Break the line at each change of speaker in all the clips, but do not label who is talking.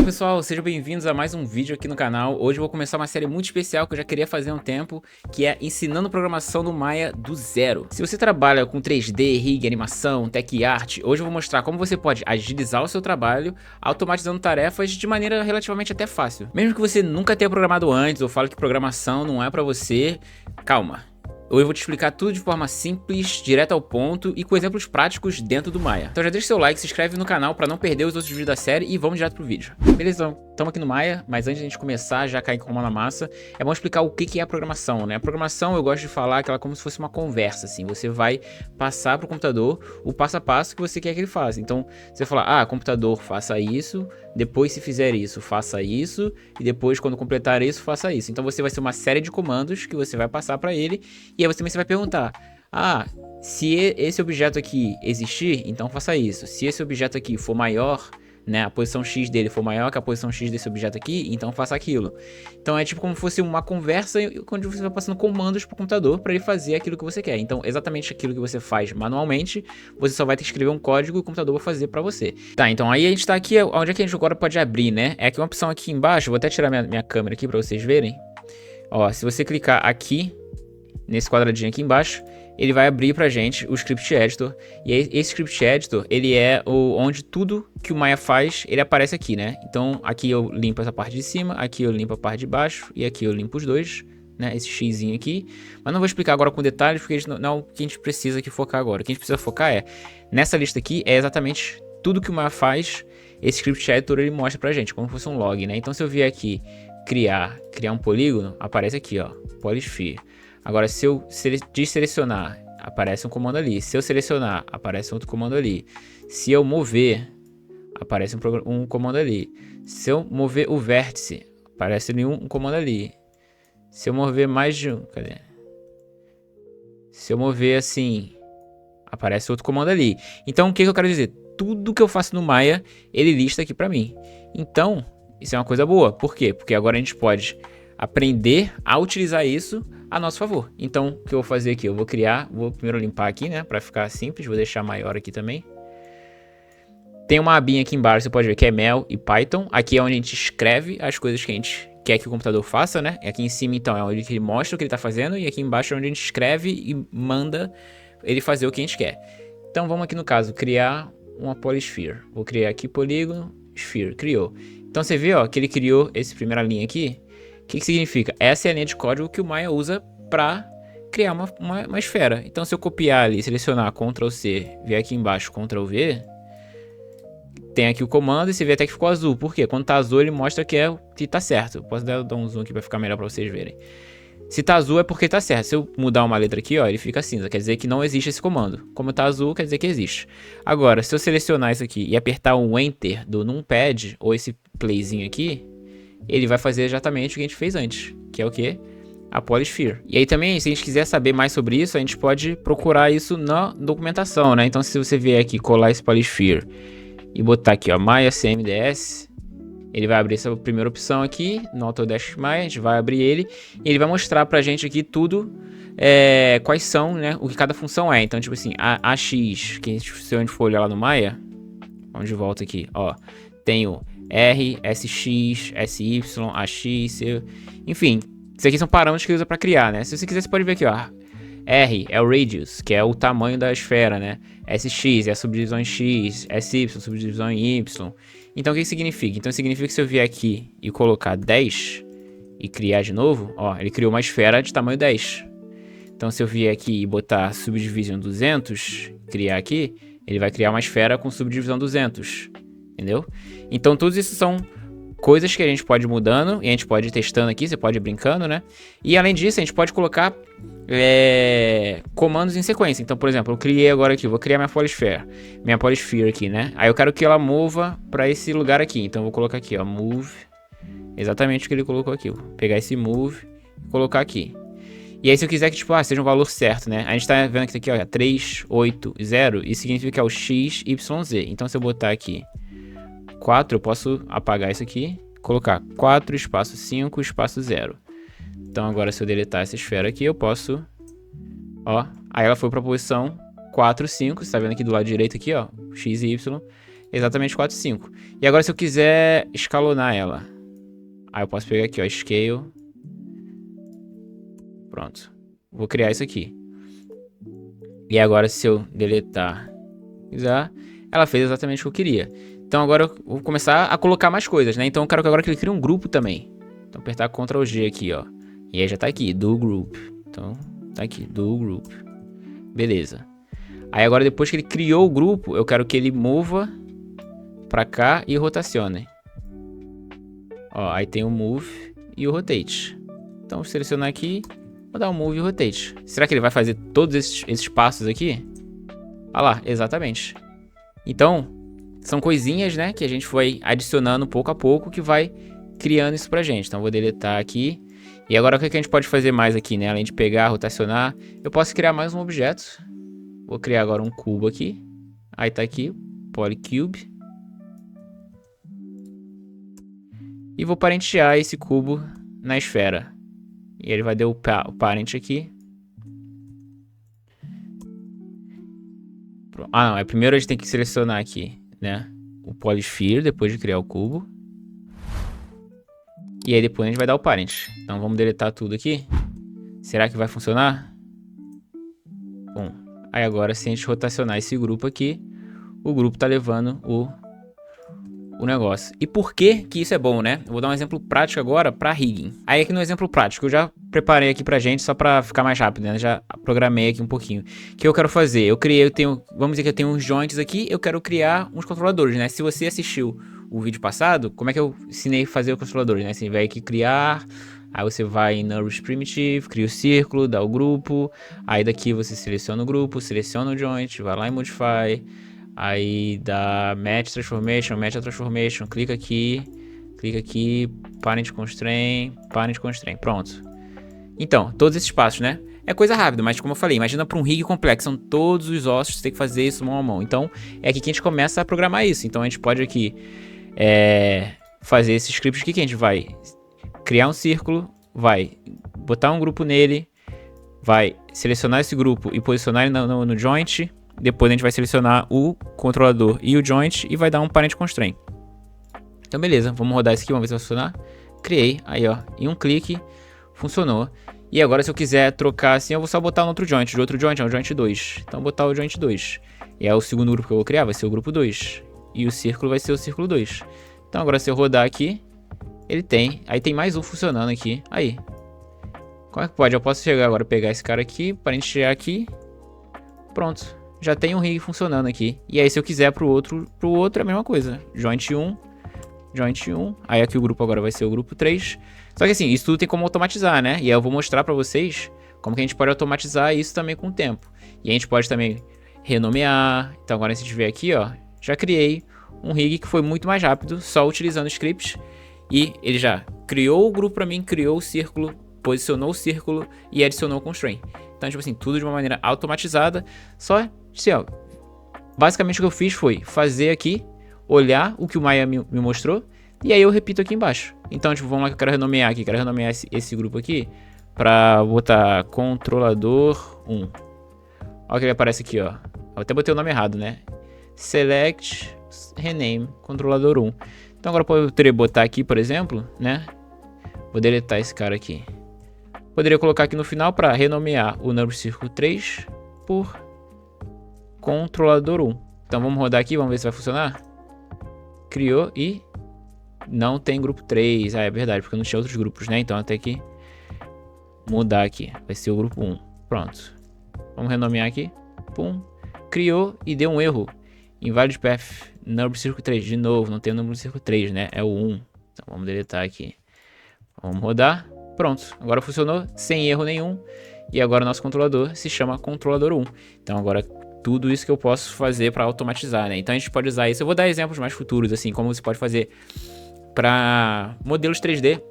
Fala pessoal, sejam bem-vindos a mais um vídeo aqui no canal. Hoje eu vou começar uma série muito especial que eu já queria fazer há um tempo, que é ensinando programação no Maya do zero. Se você trabalha com 3D, rig, animação, tech art, hoje eu vou mostrar como você pode agilizar o seu trabalho, automatizando tarefas de maneira relativamente até fácil. Mesmo que você nunca tenha programado antes ou fale que programação não é pra você, calma. Hoje eu vou te explicar tudo de forma simples, direto ao ponto e com exemplos práticos dentro do Maya. Então já deixa seu like, se inscreve no canal para não perder os outros vídeos da série e vamos direto pro vídeo. Beleza, estamos aqui no Maya, mas antes de a gente começar, já cair com a mão na massa, é bom explicar o que é a programação, né? A programação eu gosto de falar que ela é como se fosse uma conversa, assim. Você vai passar pro computador o passo a passo que você quer que ele faça. Então, você fala, computador, faça isso, depois se fizer isso, faça isso, e depois quando completar isso, faça isso. Então você vai ser uma série de comandos que você vai passar para ele, e aí você também vai perguntar, se esse objeto aqui existir, então faça isso. Se esse objeto aqui for maior, né, a posição X dele for maior que a posição X desse objeto aqui, então faça aquilo. Então é tipo como se fosse uma conversa onde você vai passando comandos pro computador para ele fazer aquilo que você quer. Então exatamente aquilo que você faz manualmente, você só vai ter que escrever um código e o computador vai fazer para você. Tá, então aí a gente tá aqui, onde é que a gente agora pode abrir, né? É aqui uma opção aqui embaixo, vou até tirar minha câmera aqui para vocês verem. Ó, se você clicar aqui, nesse quadradinho aqui embaixo, ele vai abrir pra gente o Script Editor. E aí, esse Script Editor, ele é onde tudo que o Maya faz, ele aparece aqui, né? Então, aqui eu limpo essa parte de cima, aqui eu limpo a parte de baixo, e aqui eu limpo os dois, né? Esse xizinho aqui. Mas não vou explicar agora com detalhes, porque não é o que a gente precisa aqui focar agora. O que a gente precisa focar nessa lista aqui, é exatamente tudo que o Maya faz, esse Script Editor, ele mostra pra gente, como se fosse um log, né? Então, se eu vier aqui, criar um polígono, aparece aqui, ó, Polysphere. Agora, se eu desselecionar, aparece um comando ali. Se eu selecionar, aparece outro comando ali. Se eu mover, aparece um comando ali. Se eu mover o vértice, aparece um comando ali. Se eu mover mais de um... Cadê? Se eu mover assim, aparece outro comando ali. Então, o que eu quero dizer? Tudo que eu faço no Maya, ele lista aqui pra mim. Então, isso é uma coisa boa. Por quê? Porque agora a gente pode aprender a utilizar isso a nosso favor. Então, o que eu vou fazer aqui? Eu vou primeiro limpar aqui, né? Pra ficar simples, vou deixar maior aqui também. Tem uma abinha aqui embaixo, você pode ver que é Mel e Python. Aqui é onde a gente escreve as coisas que a gente quer que o computador faça, né? Aqui em cima, então, é onde ele mostra o que ele tá fazendo. E aqui embaixo é onde a gente escreve e manda ele fazer o que a gente quer. Então, vamos aqui no caso, criar uma Polysphere. Vou criar aqui polígono, sphere, criou. Então, você vê, ó, que ele criou essa primeira linha aqui. O que significa? Essa é a linha de código que o Maya usa para criar uma esfera. Então, se eu copiar ali, selecionar Ctrl C, vier aqui embaixo Ctrl V, tem aqui o comando e você vê até que ficou azul. Por quê? Quando tá azul, ele mostra que tá certo. Posso dar um zoom aqui para ficar melhor para vocês verem. Se tá azul é porque tá certo. Se eu mudar uma letra aqui, ó, ele fica cinza. Quer dizer que não existe esse comando. Como tá azul, quer dizer que existe. Agora, se eu selecionar isso aqui e apertar o Enter do Numpad, ou esse playzinho aqui, ele vai fazer exatamente o que a gente fez antes, que é o quê? A Polysphere. E aí também, se a gente quiser saber mais sobre isso, a gente pode procurar isso na documentação, né? Então, se você vier aqui, colar esse Polysphere e botar aqui, ó, Maya CMDS, ele vai abrir essa primeira opção aqui, no Autodesk Maya, a gente vai abrir ele, e ele vai mostrar pra gente aqui tudo, quais são, né, o que cada função é. Então, tipo assim, a AX, que se a gente for olhar lá no Maya, vamos de volta aqui, ó, tem o R, SX, SY, AX, enfim, isso aqui são parâmetros que ele usa para criar, né? Se você quiser, você pode ver aqui, ó. R é o radius, que é o tamanho da esfera, né? SX é a subdivisão em X, SY, subdivisão em Y. Então, o que significa? Então, significa que se eu vier aqui e colocar 10 e criar de novo, ó, ele criou uma esfera de tamanho 10. Então, se eu vier aqui e botar subdivision 200, criar aqui, ele vai criar uma esfera com subdivisão 200. Entendeu? Então, tudo isso são coisas que a gente pode ir mudando e a gente pode ir testando aqui, você pode ir brincando, né? E além disso, a gente pode colocar comandos em sequência. Então, por exemplo, eu criei agora aqui, vou criar minha Polysphere aqui, né? Aí eu quero que ela mova para esse lugar aqui. Então, eu vou colocar aqui, ó, move, exatamente o que ele colocou aqui. Vou pegar esse move e colocar aqui. E aí, se eu quiser que, tipo, seja um valor certo, né? A gente tá vendo que tá aqui, ó, 3, 8, 0. Isso significa que é o X, Y, Z. Então, se eu botar aqui 4, eu posso apagar isso aqui, colocar 4, espaço 5, espaço 0. Então, agora, se eu deletar essa esfera aqui, eu posso, ó, aí ela foi para a posição 4, 5, você tá vendo aqui do lado direito aqui, ó, X e Y. exatamente 4, 5. E agora se eu quiser escalonar ela, aí eu posso pegar aqui, ó, Scale. Pronto. Vou criar isso aqui. E agora se eu deletar, ela fez exatamente o que eu queria. Então agora eu vou começar a colocar mais coisas, né? Então eu quero que agora que ele crie um grupo também. Então apertar Ctrl G aqui, ó. E aí já tá aqui, do group. Então tá aqui, do group. Beleza. Aí agora depois que ele criou o grupo, eu quero que ele mova pra cá e rotacione. Ó, aí tem o move e o rotate. Então vou selecionar aqui, vou dar o move e o rotate. Será que ele vai fazer todos esses passos aqui? Olha lá, exatamente. Então, são coisinhas, né, que a gente foi adicionando pouco a pouco que vai criando isso pra gente. Então vou deletar aqui. E agora o que a gente pode fazer mais aqui, né? Além de pegar, rotacionar, eu posso criar mais um objeto. Vou criar agora um cubo aqui. Aí tá aqui, Polycube. E vou parentear esse cubo na esfera. E ele vai dar o parent aqui. Ah, não. Primeiro a gente tem que selecionar aqui, né? O Polysphere, depois de criar o cubo. E aí depois a gente vai dar o parent. Então vamos deletar tudo aqui. Será que vai funcionar? Bom, aí agora se a gente rotacionar esse grupo aqui, o grupo tá levando o negócio. E por que que isso é bom, né? Eu vou dar um exemplo prático agora para rigging. Aí aqui no exemplo prático, eu já preparei aqui pra gente só para ficar mais rápido, né? Já programei aqui um pouquinho. O que eu quero fazer? Vamos dizer que eu tenho uns joints aqui, eu quero criar uns controladores, né? Se você assistiu o vídeo passado, como é que eu ensinei a fazer os controladores, né? Você vai aqui criar, aí você vai em Nourish Primitive, cria o círculo, dá o grupo, aí daqui você seleciona o grupo, seleciona o joint, vai lá em Modify, aí dá Match Transformation, clica aqui, Parent Constraint, pronto. Então, todos esses passos, né? É coisa rápida, mas como eu falei, imagina para um rig complexo, são todos os ossos, você tem que fazer isso mão a mão. Então, é aqui que a gente começa a programar isso. Então, a gente pode aqui fazer esse script aqui que a gente vai criar um círculo, vai botar um grupo nele, vai selecionar esse grupo e posicionar ele no joint. Depois a gente vai selecionar o controlador e o joint e vai dar um parent constraint. Então beleza, vamos rodar isso aqui, vamos ver se vai funcionar. Criei, aí ó, em um clique, funcionou. E agora se eu quiser trocar assim, eu vou só botar no outro joint. De outro joint é o joint 2. Então vou botar o joint 2. E é o segundo grupo que eu vou criar, vai ser o grupo 2. E o círculo vai ser o círculo 2. Então agora se eu rodar aqui, ele tem. Aí tem mais um funcionando aqui. Aí. Como é que pode? Eu posso chegar agora, pegar esse cara aqui, parentear aqui. Pronto. Já tem um rig funcionando aqui. E aí se eu quiser pro outro é a mesma coisa. Joint 1. Aí aqui o grupo agora vai ser o grupo 3. Só que assim, isso tudo tem como automatizar, né? E aí eu vou mostrar pra vocês como que a gente pode automatizar isso também com o tempo. E a gente pode também renomear. Então agora se a gente ver aqui, ó, já criei um rig que foi muito mais rápido, só utilizando scripts. E ele já criou o grupo pra mim, criou o círculo, posicionou o círculo e adicionou o constraint. Então, tipo assim, tudo de uma maneira automatizada. Só, assim, ó, basicamente o que eu fiz foi fazer aqui, olhar o que o Maya me mostrou, e aí eu repito aqui embaixo. Então, tipo, vamos lá que eu quero renomear aqui. Quero renomear esse grupo aqui pra botar controlador 1. Olha o que aparece aqui, ó. Eu até botei o nome errado, né? Select, rename, controlador 1. Então agora eu poderia botar aqui, por exemplo, né? Vou deletar esse cara aqui. Poderia colocar aqui no final para renomear o Number Circle 3 por controlador 1. Então vamos rodar aqui, vamos ver se vai funcionar. Criou e não tem grupo 3. Ah, é verdade, porque não tinha outros grupos, né? Então até que mudar aqui. Vai ser o grupo 1. Pronto. Vamos renomear aqui. Pum. Criou e deu um erro. Invalid path Number Circle 3. De novo, não tem o Number Circle 3, né? É o 1. Então vamos deletar aqui. Vamos rodar. Pronto. Agora funcionou sem erro nenhum. E agora o nosso controlador se chama controlador 1. Então agora tudo isso que eu posso fazer para automatizar, né? Então a gente pode usar isso. Eu vou dar exemplos mais futuros, assim, como você pode fazer para modelos 3D.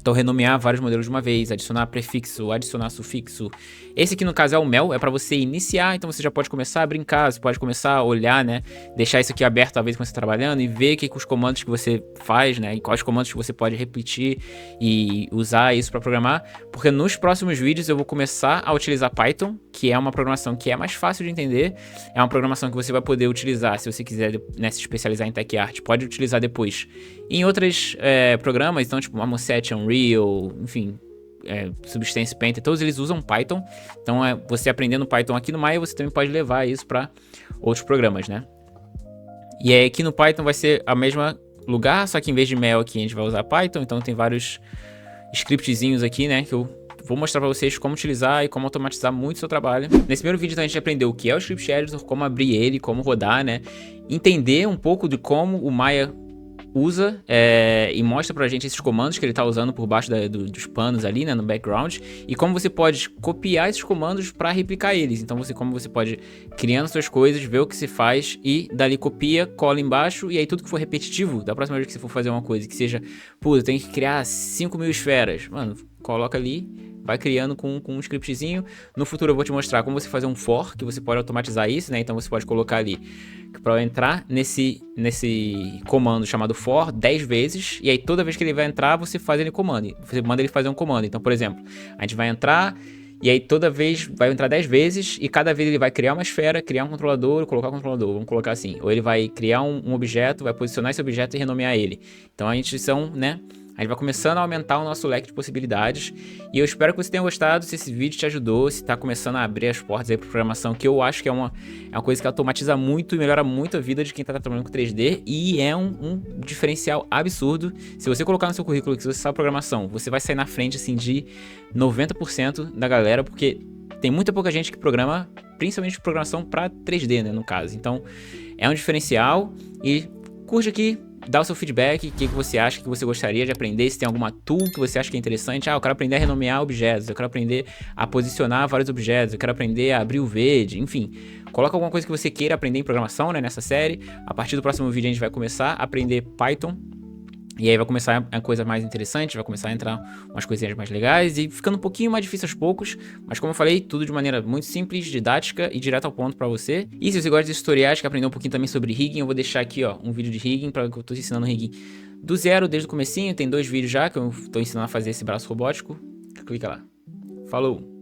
Então, renomear vários modelos de uma vez, adicionar prefixo, adicionar sufixo. Esse aqui, no caso, é o mel, é para você iniciar, então você já pode começar a brincar, você pode começar a olhar, né? Deixar isso aqui aberto, talvez, quando você está trabalhando, e ver que os comandos que você faz, né? E quais comandos que você pode repetir e usar isso para programar. Porque nos próximos vídeos eu vou começar a utilizar Python, que é uma programação que é mais fácil de entender. É uma programação que você vai poder utilizar, se você quiser, né, se especializar em Tech Art, pode utilizar depois em outros programas, então tipo Amoset, Unreal, enfim, Substance Painter, todos eles usam Python. Então você aprendendo Python aqui no Maya, você também pode levar isso para outros programas, né? E aí aqui no Python vai ser a mesma lugar, só que em vez de mel aqui a gente vai usar Python. Então tem vários scriptzinhos aqui, né, que eu vou mostrar para vocês como utilizar e como automatizar muito o seu trabalho. Nesse primeiro vídeo então, a gente aprendeu o que é o Script Editor, como abrir ele, como rodar, né? Entender um pouco de como o Maya usa e mostra pra gente esses comandos que ele tá usando por baixo dos panos ali, né, no background, e como você pode copiar esses comandos para replicar eles. Então como você pode criando suas coisas, ver o que se faz e dali copia, cola embaixo, e aí tudo que for repetitivo, da próxima vez que você for fazer uma coisa que seja, pô, eu tenho que criar 5.000 esferas, mano, coloca ali, vai criando com um scriptzinho. No futuro eu vou te mostrar como você fazer um for, que você pode automatizar isso, né? Então você pode colocar ali para entrar nesse comando chamado for 10 vezes, e aí toda vez que ele vai entrar, você faz ele comando. Você manda ele fazer um comando. Então, por exemplo, a gente vai entrar e aí toda vez vai entrar 10 vezes e cada vez ele vai criar uma esfera, criar um controlador, colocar um controlador, vamos colocar assim. Ou ele vai criar um objeto, vai posicionar esse objeto e renomear ele. Então a gente né? A gente vai começando a aumentar o nosso leque de possibilidades. E eu espero que você tenha gostado, se esse vídeo te ajudou, se está começando a abrir as portas aí para programação, que eu acho que é uma coisa que automatiza muito e melhora muito a vida de quem está trabalhando com 3D. E é um diferencial absurdo. Se você colocar no seu currículo que você sabe programação, você vai sair na frente assim, de 90% da galera, porque tem muita pouca gente que programa, principalmente programação para 3D, né, no caso. Então, é um diferencial. E curte aqui, dá o seu feedback, o que você acha que você gostaria de aprender, se tem alguma tool que você acha que é interessante. Eu quero aprender a renomear objetos, eu quero aprender a posicionar vários objetos, eu quero aprender a abrir o verde, enfim. Coloca alguma coisa que você queira aprender em programação, né, nessa série. A partir do próximo vídeo a gente vai começar a aprender Python. E aí vai começar a coisa mais interessante, vai começar a entrar umas coisinhas mais legais e ficando um pouquinho mais difícil aos poucos. Mas como eu falei, tudo de maneira muito simples, didática e direto ao ponto pra você. E se você gosta de tutoriais, quer aprender um pouquinho também sobre rigging, eu vou deixar aqui, ó, um vídeo de rigging, que eu tô ensinando rigging do zero, desde o comecinho. Tem 2 vídeos já que eu tô ensinando a fazer esse braço robótico. Clica lá. Falou!